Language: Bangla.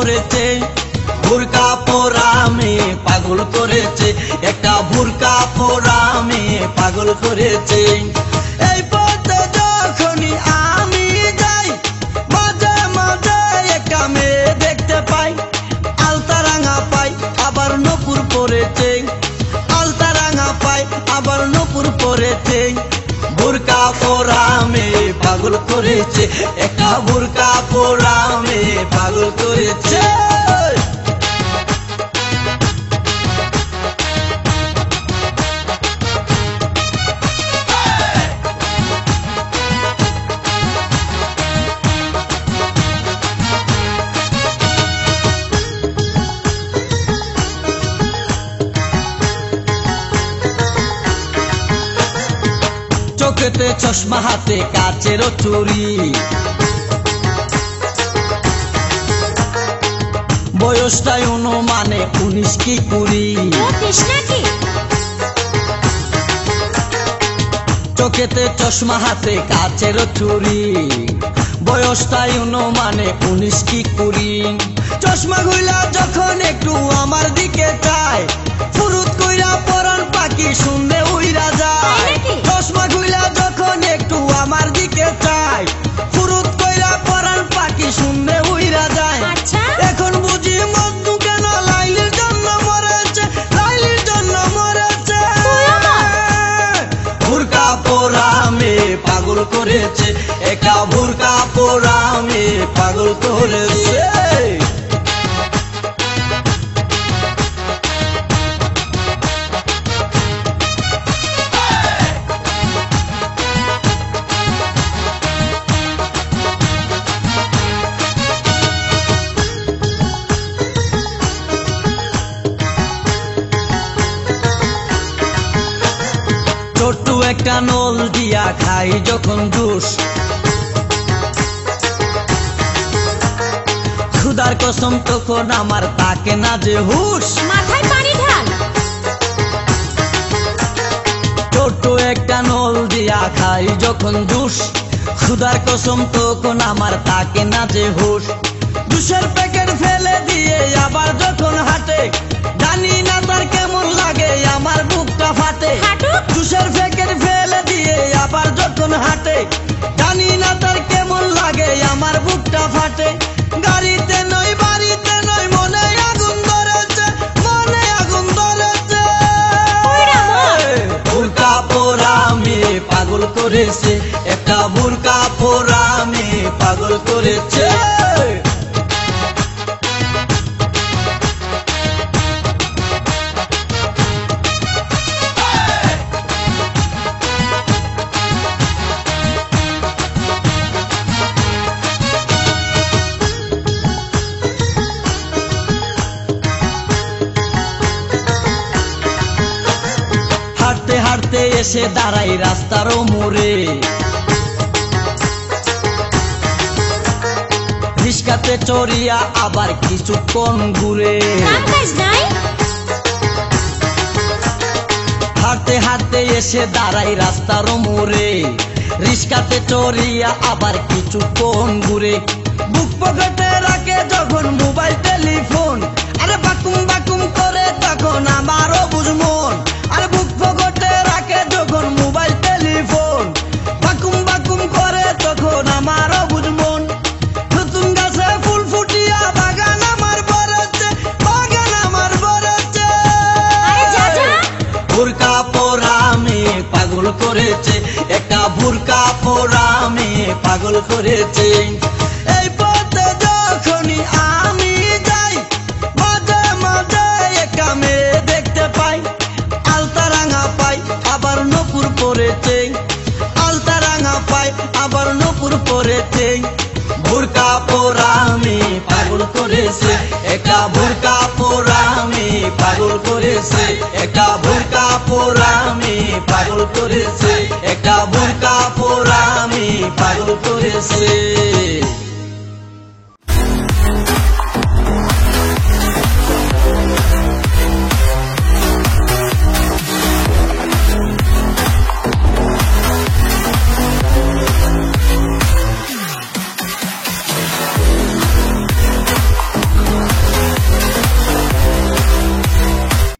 করেছে, বুরকা পরা মেয়ে পাগল করেছে, একটা বুরকা পরা মেয়ে পাগল করেছে। এই পথে যখনই আমি যাই মাঝে মাঝে একটা মেয়ে দেখতে পাই, আলতা রাঙা পাই আবার নূপুর পরেছে, আলতা রাঙা পাই আবার নূপুর পরেছে। বুরকা পরা মেয়ে পাগল করেছে, একটা বুরকা পরা মেয়ে পাগল করেছে। চোখেতে চশমা হাতে কাচের চুরি, বয়সটাই অনুমানে 19 কি 20। চোখেতে চশমা হাতে কাচের চুরি, বয়সটাই অনুমানে 19 কি 20। চশমা খুইলা যখন একটু আমার দিকে চায়, ফুরুত কইরা পরান পাখি শুনলে উইরা যায়। চশমা খুইলা যখন একটু আমার দিকে চায়, ফুরুত কইরা পরান পাখি শুনলে উইরা যায়। এখন বুঝি মধু কেন লাইলির জন্য মরেছে, লাইলির জন্য মরেছে। বুরকা পরা মেয়ে পাগল করেছে, একটা বুরকা পরা মেয়ে পাগল করেছে। ছোট্ট একটা নল দিয়া খাই যখন জুস, খুদার কসম তখন আমার তাকে না যে হুশ। মাথায় পানি ঢাল। ছোট্ট একটা নল দিয়া খাই যখন জুস, খুদার কসম তখন আমার তাকে না যে হুশ। জুসের প্যাকেট ফেলে দিয়ে আবার যখন হাঁটে, জানি না তার কেমন লাগে আমার বুকটা ফাটে। জুসের প্যাকেট ফেলে দিয়ে আবার যখন হাঁটে, জানি না তার কেমন লাগে আমার বুকটা ফাটে। গাড়িতে নয় বাড়িতে নয় মনে আগুন ধরেছে, মনে আগুন ধরেছে। বুরকা পরা মেয়ে পাগল করেছে, একটা বুরকা পরা মেয়ে পাগল করেছে। হাঁটতে হাঁটতে এসে দাঁড়াই রাস্তার মোড়ে, রিস্কাতে চড়িয়া আবার কিছুক্ষণ ঘুরে। হাঁটতে হাঁটতে এসে দাঁড়াই রাস্তার মোড়ে, রিস্কাতে চড়িয়া আবার কিছুক্ষণ ঘুরে। বুক পকেটে রাখে যখন মোবাইল টেলিফোন, আরে বাকুম বাকুম করে তখন আমারও বুঝমন। আরে বুক পকেটে রাখে যখন মোবাইল টেলিফোন, বাকুম বাকুম করে তখন আমারও বুঝমন। নতুন গাছে ফুল ফুটিয়া বাগান আমার ভরেছে, বাগান আমার ভরেছে। বুরকা পরা মেয়ে পাগল করেছে, একটা বুরকা পরা মেয়ে পাগল করেছে। এই পথে যখনই আমি যাই মাঝে মাঝে একটা মেয়ে দেখতে পাই, আলতা রাঙা পাই আবার নূপুর পরেছে, আলতা রাঙা পাই আবার নূপুর পরেছে। বুরকা পরা মেয়ে পাগল করেছে, একটা বুরকা পরা মেয়ে পাগল করেছে, একটা বুরকা পরা মেয়ে পাগল করেছে, একটা বুরকা পরা মেয়ে পাগল করেছে।